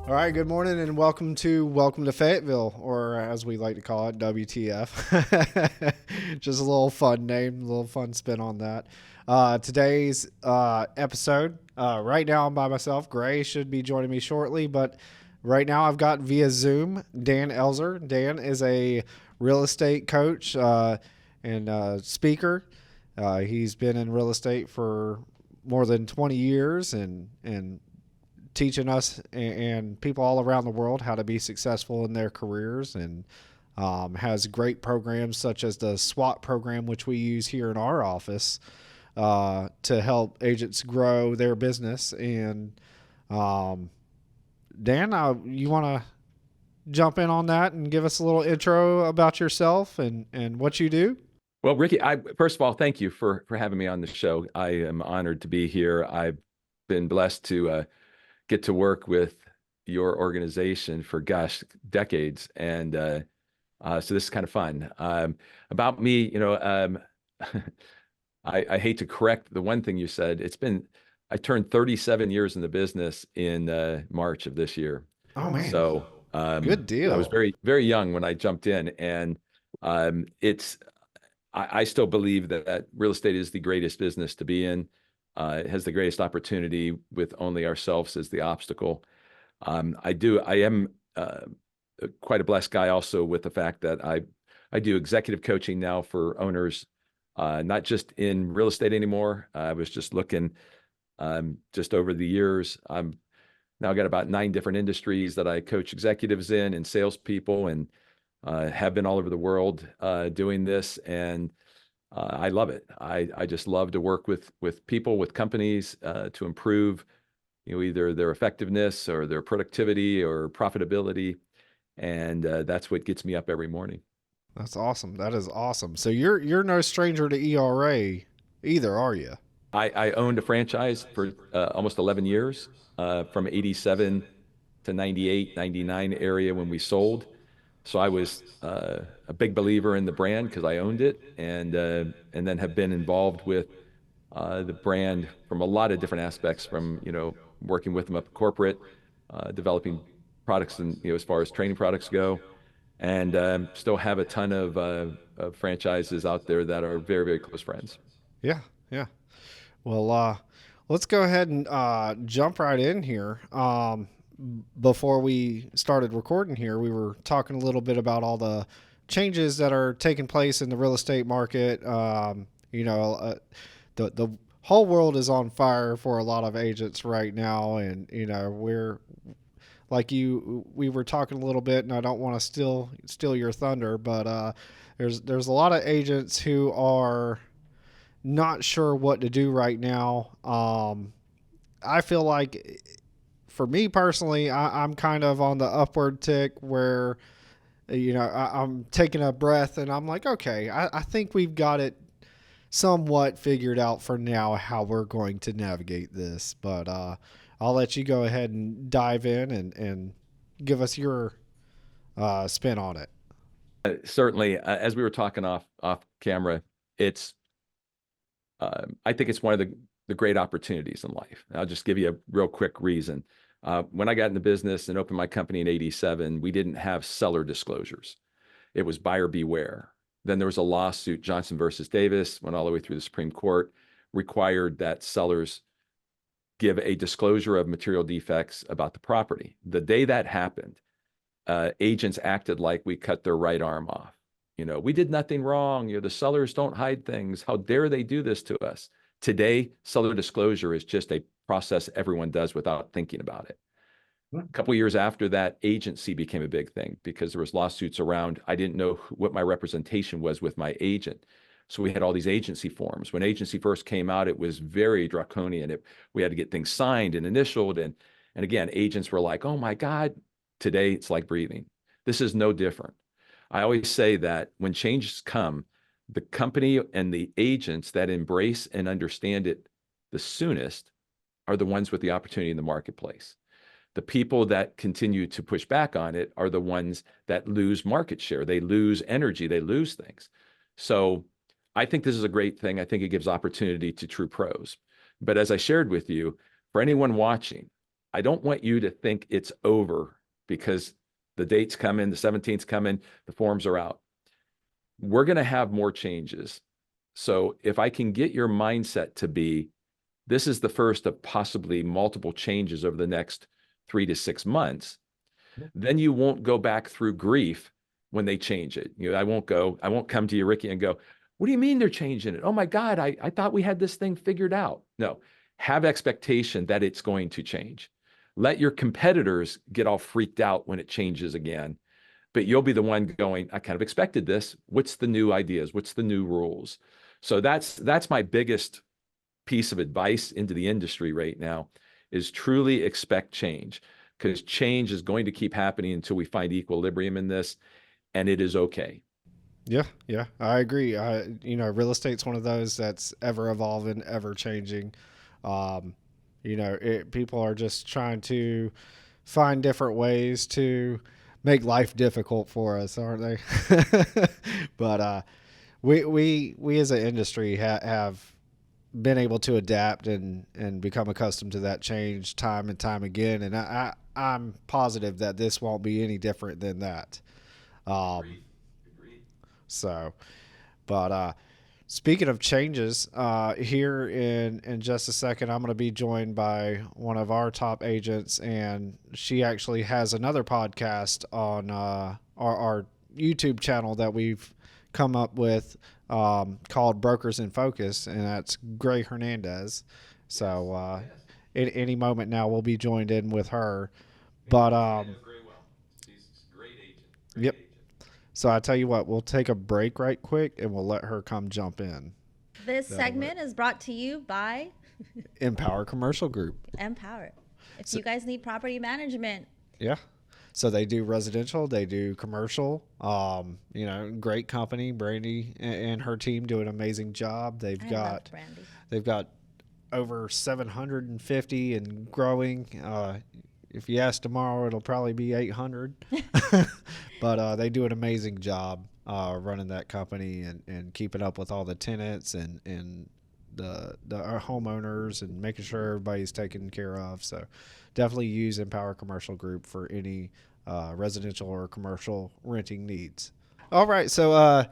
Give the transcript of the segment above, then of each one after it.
All right, good morning and welcome to Fayetteville, or as we like to call it, WTF. Just a little fun name, a little fun spin on that. Today's episode. Right now I'm by myself. Gray should be joining me shortly, but right now I've got via Zoom Dan Elzer. Dan is a real estate coach and speaker. He's been in real estate for more than 20 years and teaching us and people all around the world how to be successful in their careers, and has great programs such as the SWAT program, which we use here in our office to help agents grow their business. And Dan, you want to jump in on that and give us a little intro about yourself and what you do? Well, Ricky, first of all, thank you for having me on the show. I am honored to be here. I've been blessed to get to work with your organization for, gosh, decades. And so this is kind of fun. About me, I hate to correct the one thing you said. I turned 37 years in the business in March of this year. Oh man, So good I was deal. very, very young when I jumped in. And I still believe that real estate is the greatest business to be in. It has the greatest opportunity with only ourselves as the obstacle. I am quite a blessed guy also with the fact that I do executive coaching now for owners, not just in real estate anymore. I was just looking just over the years. I'm now got about 9 different industries that I coach executives in and salespeople, and have been all over the world doing this. And I love it. I just love to work with people, with companies to improve, either their effectiveness or their productivity or profitability, and that's what gets me up every morning. That's awesome. That is awesome. So you're no stranger to ERA either, are you? I owned a franchise for almost 11 years, from 87 to 98, 99 area when we sold. So I was a big believer in the brand because I owned it, and then have been involved with the brand from a lot of different aspects, from working with them up corporate, developing products, and as far as training products go, and still have a ton of franchises out there that are very, very close friends. Yeah, yeah. Well, let's go ahead and jump right in here. Before we started recording here, we were talking a little bit about all the changes that are taking place in the real estate market. The whole world is on fire for a lot of agents right now, and we're like we were talking a little bit, and I don't want to steal your thunder, but there's a lot of agents who are not sure what to do right now. I feel like, for me personally, I'm kind of on the upward tick where, I'm taking a breath and I'm like, okay, I think we've got it somewhat figured out for now how we're going to navigate this. But I'll let you go ahead and dive in and give us your spin on it. Certainly, as we were talking off camera, it's I think it's one of the great opportunities in life. I'll just give you a real quick reason. When I got into business and opened my company in 87, we didn't have seller disclosures. It was buyer beware. Then there was a lawsuit, Johnson versus Davis, went all the way through the Supreme Court, required that sellers give a disclosure of material defects about the property. The day that happened, agents acted like we cut their right arm off. We did nothing wrong. The sellers don't hide things. How dare they do this to us? Today, seller disclosure is just a process everyone does without thinking about it. A couple of years after that, agency became a big thing because there was lawsuits around. I didn't know what my representation was with my agent. So we had all these agency forms. When agency first came out, it was very draconian. We had to get things signed and initialed. And again, agents were like, oh my God, today it's like breathing. This is no different. I always say that when changes come, the company and the agents that embrace and understand it the soonest are the ones with the opportunity in the marketplace. The people that continue to push back on it are the ones that lose market share. They lose energy. They lose things. So I think this is a great thing. I think it gives opportunity to true pros. But as I shared with you, for anyone watching, I don't want you to think it's over because the date's coming, the 17th's coming, the forms are out. We're going to have more changes. So if I can get your mindset to be, this is the first of possibly multiple changes over the next 3 to 6 months, then you won't go back through grief when they change it. I won't come to you, Ricky, and go, what do you mean they're changing it? Oh my God, I thought we had this thing figured out. No, have expectation that it's going to change. Let your competitors get all freaked out when it changes again, but you'll be the one going, I kind of expected this. What's the new ideas? What's the new rules? So that's my biggest piece of advice into the industry right now is truly expect change, because change is going to keep happening until we find equilibrium in this, and it is okay. Yeah, yeah, I agree. Real estate's one of those that's ever evolving, ever changing. Um, people are just trying to find different ways to make life difficult for us, aren't they? But we as an industry have been able to adapt and become accustomed to that change time and time again, and I'm positive that this won't be any different than that. Um, Agreed. Agreed. so, but speaking of changes, here in just a second, I'm going to be joined by one of our top agents, and she actually has another podcast on our YouTube channel that we've come up with called Brokers in Focus, and that's Gray Hernandez. So, Yes. at any moment now, we'll be joined in with her. And But I know Gray well. She's a great agent. Great yep. agent. So I tell you what, we'll take a break right quick, and we'll let her come jump in. This That'll work. segment is brought to you by Empower Commercial Group. Empower. If you guys need property management, Yeah. So they do residential, they do commercial. Great company. Brandy and her team do an amazing job. I love Brandy. They've got over 750 and growing. If you ask tomorrow, it'll probably be 800. But they do an amazing job running that company and keeping up with all the tenants and our homeowners and making sure everybody's taken care of. So definitely use Empower Commercial Group for any residential or commercial renting needs. All right, so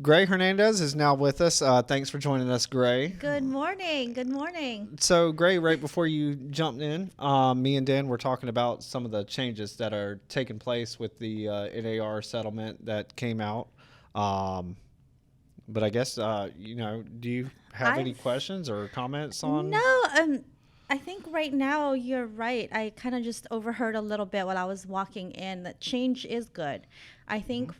Gray Hernandez is now with us. Thanks for joining us, Gray. Good morning. Good morning. So, Gray, right before you jumped in, me and Dan were talking about some of the changes that are taking place with the NAR settlement that came out. But I guess, do you have any questions or comments on? No, I think right now you're right. I kind of just overheard a little bit while I was walking in that change is good. I think,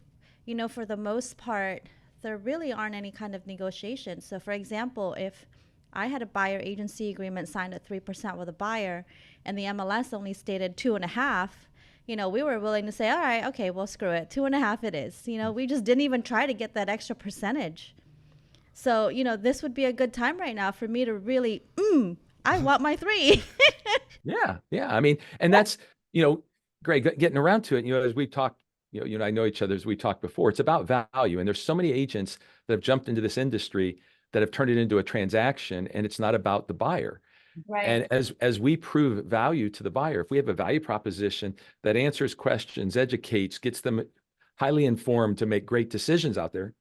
for the most part, there really aren't any kind of negotiations. So, for example, if I had a buyer agency agreement signed at 3% with a buyer and the MLS only stated 2.5%, we were willing to say, all right, okay, well, screw it. 2.5% it is. We just didn't even try to get that extra percentage. So, this would be a good time right now for me to really, I want my 3. Yeah. Yeah. I mean, and that's, Greg, getting around to it, as we've talked, I know each other as we talked before, it's about value. And there's so many agents that have jumped into this industry that have turned it into a transaction, and it's not about the buyer. Right. And as we prove value to the buyer, if we have a value proposition that answers questions, educates, gets them highly informed to make great decisions out there,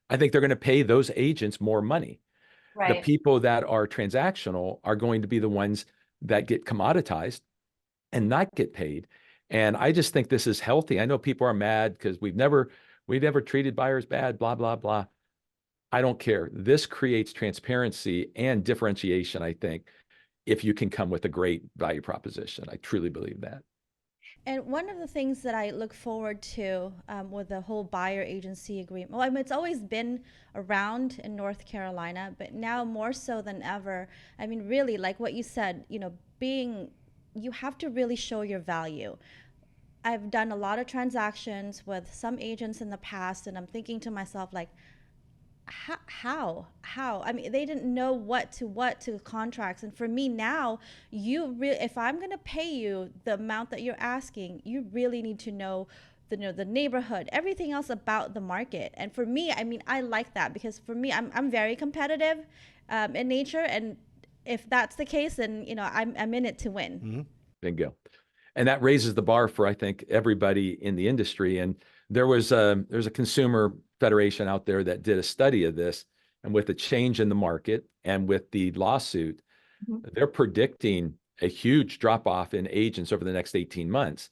I think they're going to pay those agents more money. Right. The people that are transactional are going to be the ones that get commoditized and not get paid. And I just think this is healthy. I know people are mad because we've never treated buyers bad, blah, blah, blah. I don't care. This creates transparency and differentiation, I think, if you can come with a great value proposition. I truly believe that. And one of the things that I look forward to with the whole buyer agency agreement, well, I mean, it's always been around in North Carolina, but now more so than ever, I mean, really, like what you said, you have to really show your value. I've done a lot of transactions with some agents in the past, and I'm thinking to myself, like, how I mean, they didn't know what to contracts. And for me now, if I'm going to pay you the amount that you're asking, you really need to know the neighborhood, everything else about the market. And for me, I mean, I like that because for me, I'm very competitive in nature, and if that's the case, then I'm in it to win. Mm-hmm. Bingo. And that raises the bar for, I think, everybody in the industry. And there's a consumer federation out there that did a study of this. And with the change in the market and with the lawsuit, they're predicting a huge drop off in agents over the next 18 months.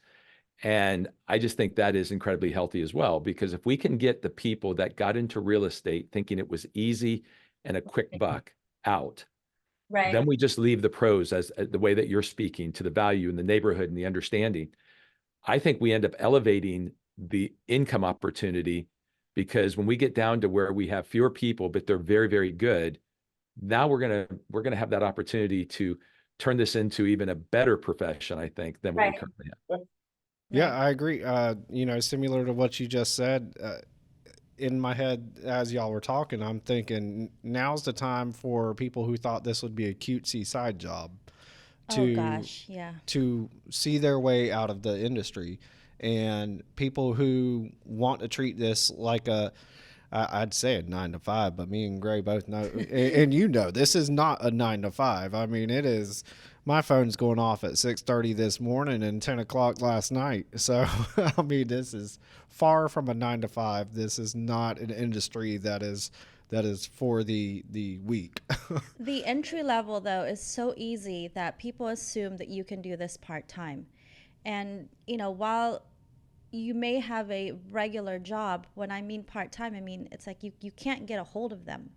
And I just think that is incredibly healthy as well, because if we can get the people that got into real estate thinking it was easy and a quick buck out, Right. then we just leave the pros as the way that you're speaking to the value and the neighborhood and the understanding. I think we end up elevating the income opportunity, because when we get down to where we have fewer people, but they're very, very good, now we're gonna have that opportunity to turn this into even a better profession, I think, than what we Right. currently have. Yeah, I agree. Similar to what you just said, in my head as y'all were talking, I'm thinking now's the time for people who thought this would be a cutesy side job Oh gosh, yeah. to see their way out of the industry, and people who want to treat this like I'd say a 9 to 5, but me and Gray both know, and this is not a 9 to 5. I mean, it is. My phone's going off at 6:30 this morning and 10 o'clock last night. So, I mean, this is far from a 9 to 5. This is not an industry that is for the weak. The entry level, though, is so easy that people assume that you can do this part time. And, while you may have a regular job, when I mean part time, I mean it's like you can't get a hold of them.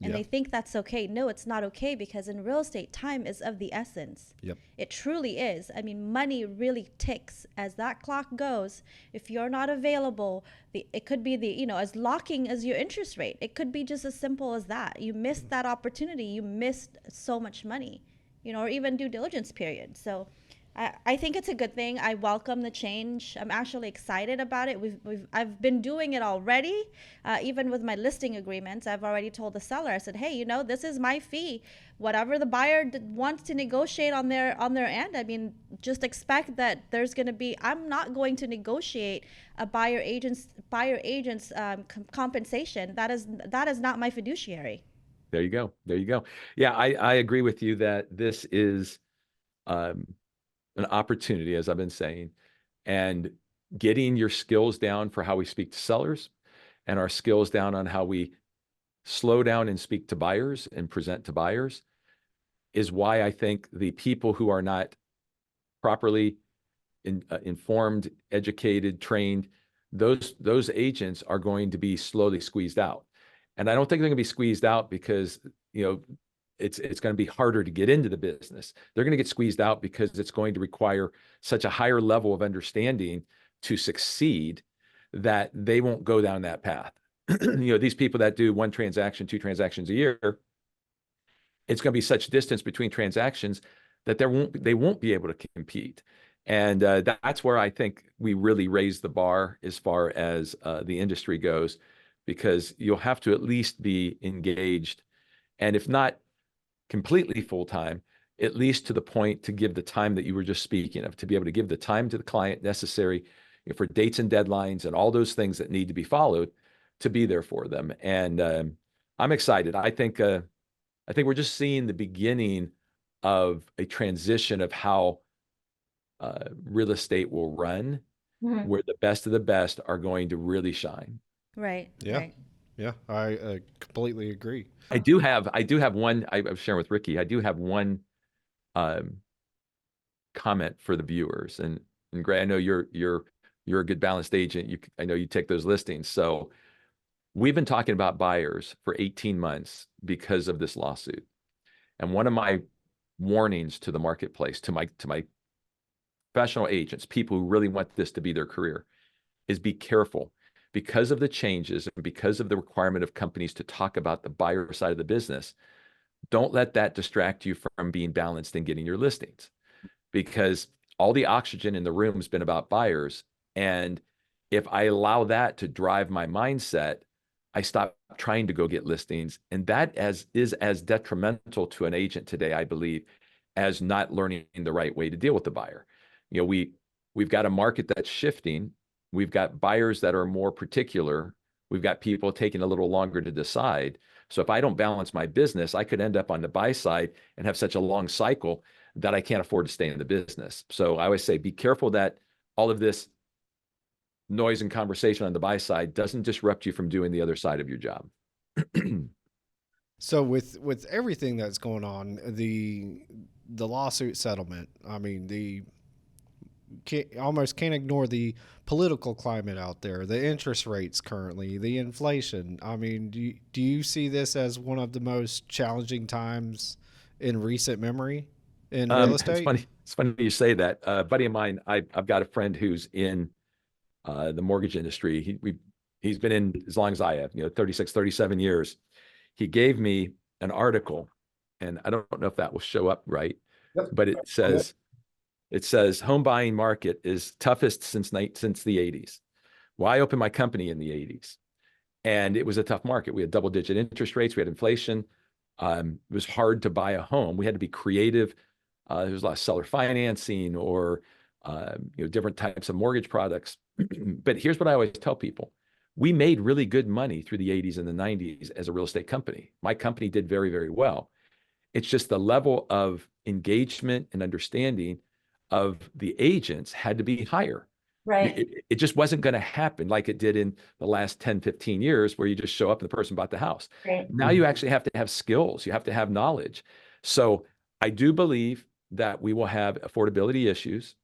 And they think that's okay. No, it's not okay, because in real estate, time is of the essence. Yep. It truly is. I mean, money really ticks as that clock goes. If you're not available, it could be as locking as your interest rate. It could be just as simple as that. You missed that opportunity. You missed so much money, or even due diligence period. So I think it's a good thing. I welcome the change. I'm actually excited about it. I've been doing it already. Even with my listing agreements, I've already told the seller. I said, hey, this is my fee. Whatever the buyer wants to negotiate on their end, I mean, just expect that there's going to be. I'm not going to negotiate a buyer agent's compensation. That is not my fiduciary. There you go. There you go. Yeah, I agree with you that this is an opportunity, as I've been saying, and getting your skills down for how we speak to sellers and our skills down on how we slow down and speak to buyers and present to buyers is why I think the people who are not properly informed, educated, trained, those agents are going to be slowly squeezed out. And I don't think they're going to be squeezed out because, it's going to be harder to get into the business. They're going to get squeezed out because it's going to require such a higher level of understanding to succeed that they won't go down that path. These people that do 1 transaction, 2 transactions a year, it's going to be such distance between transactions that they won't be able to compete. And that's where I think we really raise the bar as far as the industry goes, because you'll have to at least be engaged, and if not completely full-time, at least to the point to give the time that you were just speaking of, to be able to give the time to the client necessary for dates and deadlines and all those things that need to be followed to be there for them. And I'm excited. I think we're just seeing the beginning of a transition of how real estate will run, where the best of the best are going to really shine. Right. Yeah. Right. Yeah, I completely agree. I do have one. I was sharing with Ricky. I do have one comment for the viewers, and Gray, I know you're a good balanced agent. I know you take those listings. So we've been talking about buyers for 18 months because of this lawsuit, and one of my warnings to the marketplace, to my professional agents, people who really want this to be their career, is be careful. Because of the changes and because of the requirement of companies to talk about the buyer side of the business, don't let that distract you from being balanced and getting your listings, because all the oxygen in the room has been about buyers. And if I allow that to drive my mindset, I stop trying to go get listings. And that is as detrimental to an agent today, I believe, as not learning the right way to deal with the buyer. We've got a market that's shifting. We've got buyers that are more particular. We've got people taking a little longer to decide. So if I don't balance my business, I could end up on the buy side and have such a long cycle that I can't afford to stay in the business. So I always say, be careful that all of this noise and conversation on the buy side doesn't disrupt you from doing the other side of your job. So with everything that's going on, the lawsuit settlement, I mean, almost can't ignore the political climate out there, the interest rates currently, the inflation. I mean, do you see this as one of the most challenging times in recent memory in real It's estate? funny you say that. A buddy of mine, I've got a friend who's in the mortgage industry. He's been in as long as I have, 36, 37 years. He gave me an article, and I don't know if that will show up right, but it says home buying market is toughest since the 80s. Well, I opened my company in the 80s, and it was a tough market. We had double-digit interest rates. We had inflation. It was hard to buy a home. We had to be creative. There was a lot of seller financing or different types of mortgage products. But here's what I always tell people. We made really good money through the 80s and the 90s as a real estate company. My company did very, very well. It's just the level of engagement and understanding of the agents had to be higher. Right. It just wasn't going to happen like it did in the last 10, 15 years where you just show up and the person bought the house. Right. Now you actually have to have skills. You have to have knowledge. So I do believe that we will have affordability issues.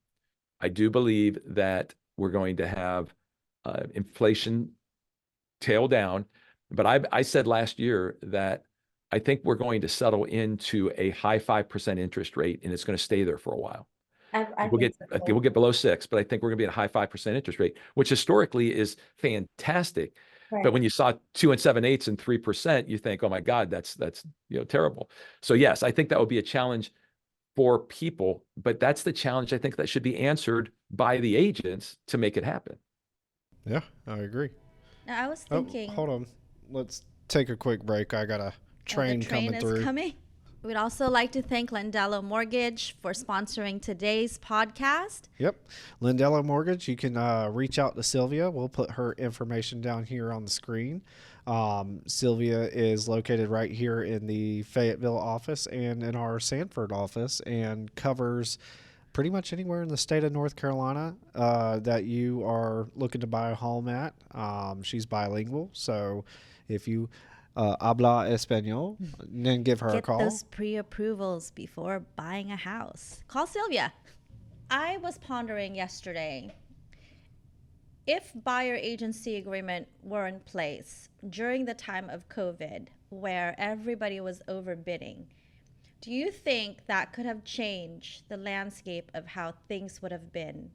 I do believe that we're going to have inflation tail down. But I said last year that I think we're going to settle into a high 5% interest rate, and it's going to stay there for a while. I We'll think we'll get below 6, but I think we're going to be at a high 5% interest rate, which historically is fantastic. Right. But when you saw 2 7/8 and 3%, you think, oh my God, that's terrible. So yes, I think that would be a challenge for people, but that's the challenge I think that should be answered by the agents to make it happen. Yeah, I agree. Now, I was thinking. Oh, hold on. Let's take a quick break. I got a train the train coming is through. coming. We'd also like to thank Lendello Mortgage for sponsoring today's podcast. Yep. Lendello Mortgage. You can reach out to Sylvia. We'll put her information down here on the screen. Sylvia is located right here in the Fayetteville office and in our Sanford office, and covers pretty much anywhere in the state of North Carolina that you are looking to buy a home at. She's bilingual, so if you habla español, then give her a call. Get those pre-approvals before buying a house. Call Sylvia. I was pondering yesterday, if buyer agency agreement were in place during the time of COVID, where everybody was overbidding, do you think that could have changed the landscape of how things would have been?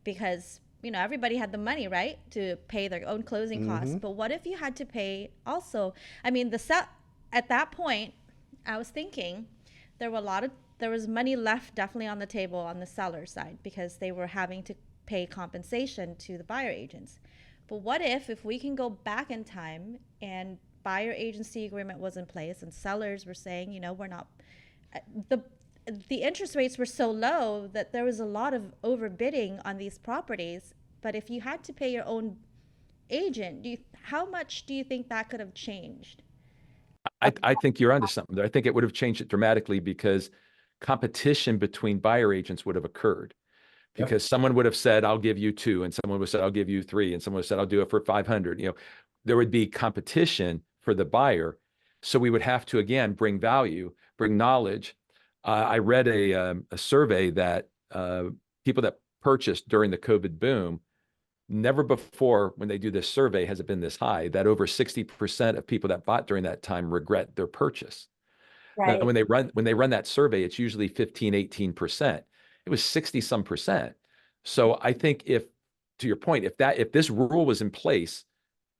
Because everybody had the money, right, to pay their own closing costs. But what if you had to pay also? I mean, at that point, I was thinking there was money left definitely on the table on the seller side because they were having to pay compensation to the buyer agents. But what if we can go back in time and buyer agency agreement was in place and sellers were saying, we're not, the interest rates were so low that there was a lot of overbidding on these properties. But if you had to pay your own agent, how much do you think that could have changed? I think you're onto something there. I think it would have changed it dramatically because competition between buyer agents would have occurred. Because someone would have said, I'll give you 2, and someone would have said, I'll give you 3, and someone would have said, I'll do it for 500. There would be competition for the buyer. So we would have to, again, bring value, bring knowledge. I read a survey that people that purchased during the COVID boom, never before when they do this survey has it been this high, that over 60% of people that bought during that time regret their purchase. Right. Now, when they run that survey, it's usually 15, 18%. It was 60 some percent. So I think to your point, if this rule was in place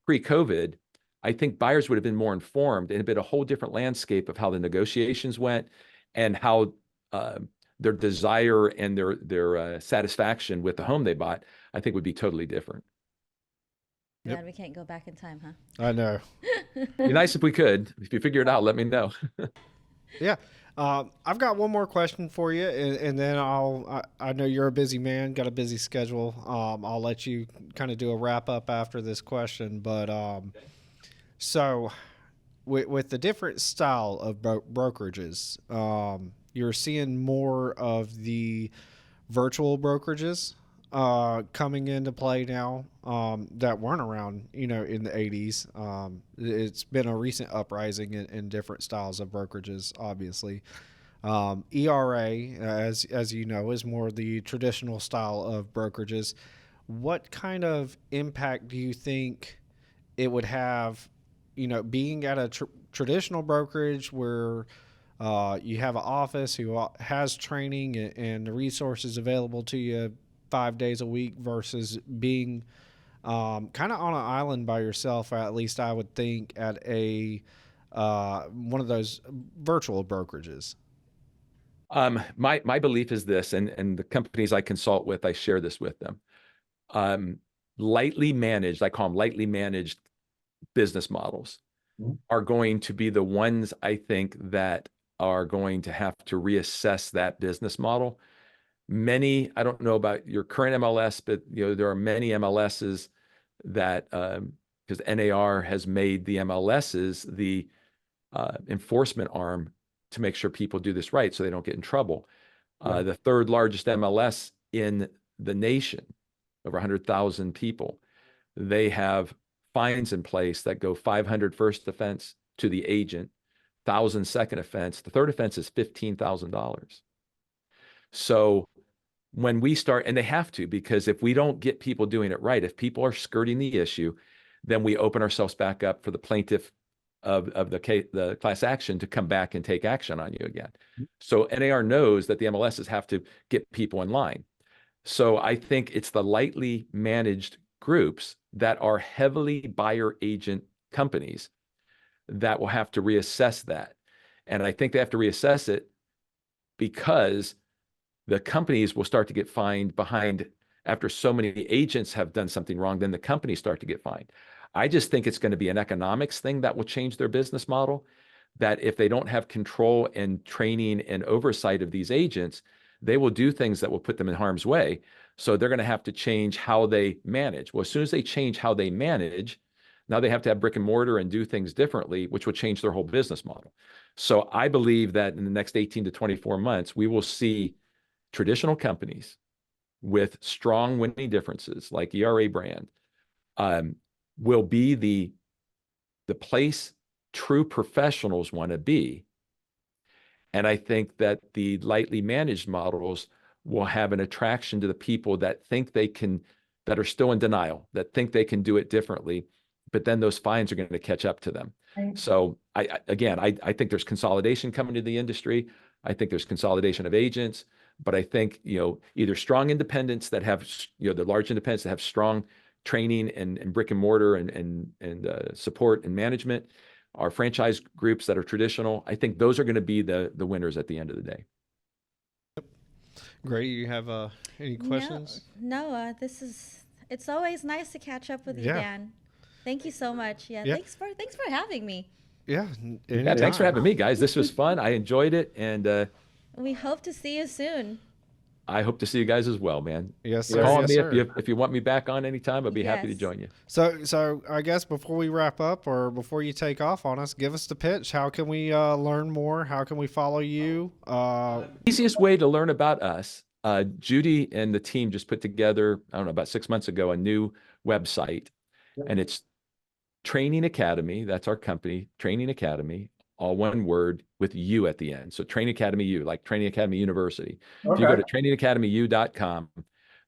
pre-COVID, I think buyers would have been more informed and it'd been a whole different landscape of how the negotiations went and how their desire and their satisfaction with the home they bought, I think would be totally different. Yep. God, we can't go back in time, huh? I know. It'd be nice if we could. If you figure it out, let me know. Yeah. I've got one more question for you, and then I know you're a busy man, got a busy schedule. I'll let you kind of do a wrap up after this question. But so with the different style of brokerages, you're seeing more of the virtual brokerages coming into play now that weren't around, in the 80s. It's been a recent uprising in different styles of brokerages, obviously. ERA, as you know, is more the traditional style of brokerages. What kind of impact do you think it would have, being at a traditional brokerage where you have an office who has training and the resources available to you 5 days a week versus being kind of on an island by yourself, or at least I would think, at a one of those virtual brokerages? My belief is this, and the companies I consult with, I share this with them. Lightly managed, I call them lightly managed business models, are going to be the ones I think that are going to have to reassess that business model. Many, I don't know about your current MLS, but there are many MLSs that, because NAR has made the MLSs the enforcement arm to make sure people do this right so they don't get in trouble. Right. The third largest MLS in the nation, over 100,000 people, they have fines in place that go 500 first offense to the agent, 1,000 second offense. The third offense is $15,000. So when we start, and they have to, because if we don't get people doing it right, if people are skirting the issue, then we open ourselves back up for the plaintiff of the class action to come back and take action on you again. So NAR knows that the MLSs have to get people in line. So I think it's the lightly managed groups that are heavily buyer agent companies that will have to reassess that. And I think they have to reassess it because the companies will start to get fined behind after so many agents have done something wrong, then the companies start to get fined. I just think it's going to be an economics thing that will change their business model, that if they don't have control and training and oversight of these agents, they will do things that will put them in harm's way. So they're going to have to change how they manage. Well, as soon as they change how they manage, now they have to have brick and mortar and do things differently, which will change their whole business model. So I believe that in the next 18 to 24 months, we will see traditional companies with strong winning differences like ERA brand will be the place true professionals want to be. And I think that the lightly managed models will have an attraction to the people that think they can, that are still in denial, that think they can do it differently, but then those fines are going to catch up to them. Right. So I think there's consolidation coming to the industry. I think there's consolidation of agents, but I think, either strong independents that have, the large independents that have strong training and brick and mortar and support and management, our franchise groups that are traditional. I think those are going to be the winners at the end of the day. Great. You have any questions? No, it's always nice to catch up with you, Dan. Thank you so much. Yeah. Thanks for having me. Yeah. Thanks for having me, guys. This was fun. I enjoyed it. And we hope to see you soon. I hope to see you guys as well, man. Yes, sir. Call yes, me sir. if you want me back on anytime. I'd be happy to join you. So I guess before we wrap up, or before you take off on us, give us the pitch. How can we learn more? How can we follow you? Easiest way to learn about us, Judy and the team just put together, I don't know, about 6 months ago, a new website. Yep. And it's Training Academy. That's our company, Training Academy, all one word with U at the end. So Training Academy U, like Training Academy University. Okay. If you go to trainingacademyu.com,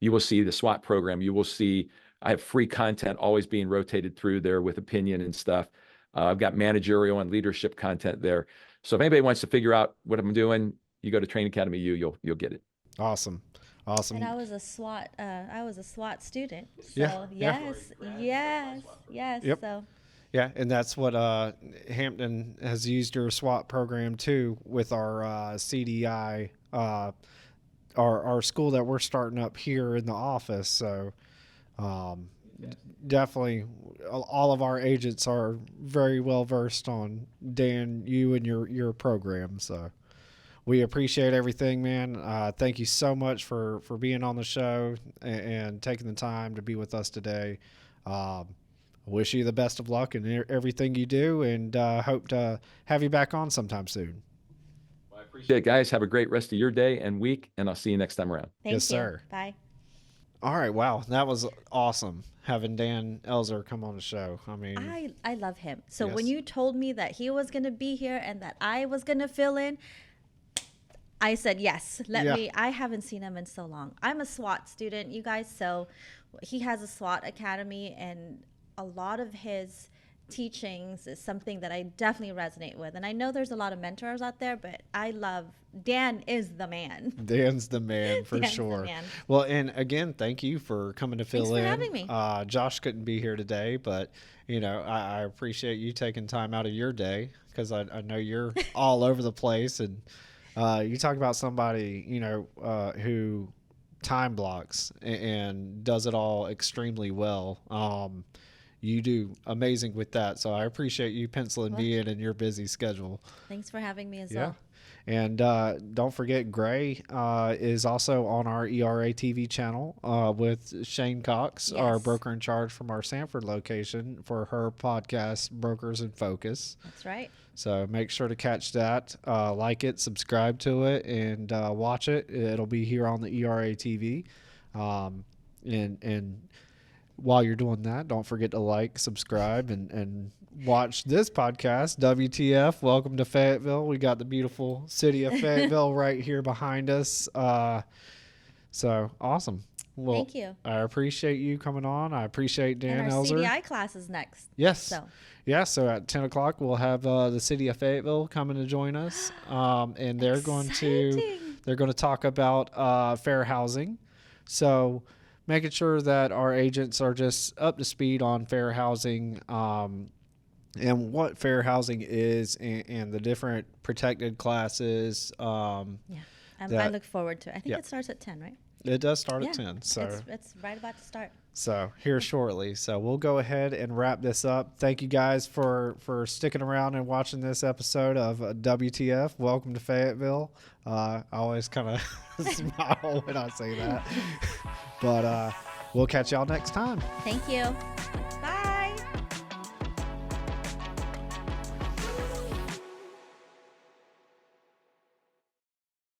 you will see the SWAT program. You will see I have free content always being rotated through there with opinion and stuff. I've got managerial and leadership content there. So if anybody wants to figure out what I'm doing, you go to Training Academy U, you'll get it. Awesome. And I was a SWAT student. So Yep. So yeah, and that's what Hampton has used your SWAT program too with our CDI, our school that we're starting up here in the office. So definitely all of our agents are very well versed on Dan, you and your program. So we appreciate everything, man. Thank you so much for being on the show and taking the time to be with us today. Wish you the best of luck in everything you do, and hope to have you back on sometime soon. Well, Appreciate it, guys. Have a great rest of your day and week, and I'll see you next time around. Thank Yes, you. sir. Bye. All right. Wow. That was awesome having Dan Elzer come on the show. I mean, I love him. So when Yes. you told me that he was going to be here and that I was going to fill in, I said, yes, I haven't seen him in so long. I'm a SWAT student, you guys. So he has a SWAT academy, and a lot of his teachings is something that I definitely resonate with. And I know there's a lot of mentors out there, but Dan is the man. Dan's the man for Dan's the sure. man. Well, and again, thank you for coming to fill Thanks for in. having me. Josh couldn't be here today, but I appreciate you taking time out of your day, because I know you're all over the place, and you talk about somebody who time blocks and does it all extremely well. You do amazing with that, so I appreciate you penciling me in your busy schedule. Thanks for having me as well. And don't forget, Gray is also on our ERA TV channel with Shane Cox, our Yes. broker in charge from our Sanford location, for her podcast, Brokers in Focus. That's right. So make sure to catch that, like it, subscribe to it, and watch it. It'll be here on the ERA TV. And while you're doing that, don't forget to like, subscribe, and watch this podcast, WTF, Welcome to Fayetteville. We got the beautiful city of Fayetteville right here behind us. So awesome. Well, Thank you. I appreciate you coming on. I appreciate Dan And our Elzer. CDI class is next. Yes. So So at 10 o'clock, we'll have the city of Fayetteville coming to join us. And they're going to talk about fair housing. So making sure that our agents are just up to speed on fair housing, and what fair housing is, and the different protected classes. I look forward to it. I think Yeah. it starts at 10, right? It does start at 10. So it's right about to start. So here shortly. So we'll go ahead and wrap this up. Thank you guys for sticking around and watching this episode of WTF. Welcome to Fayetteville. I always kind of smile when I say that. But we'll catch y'all next time. Thank you.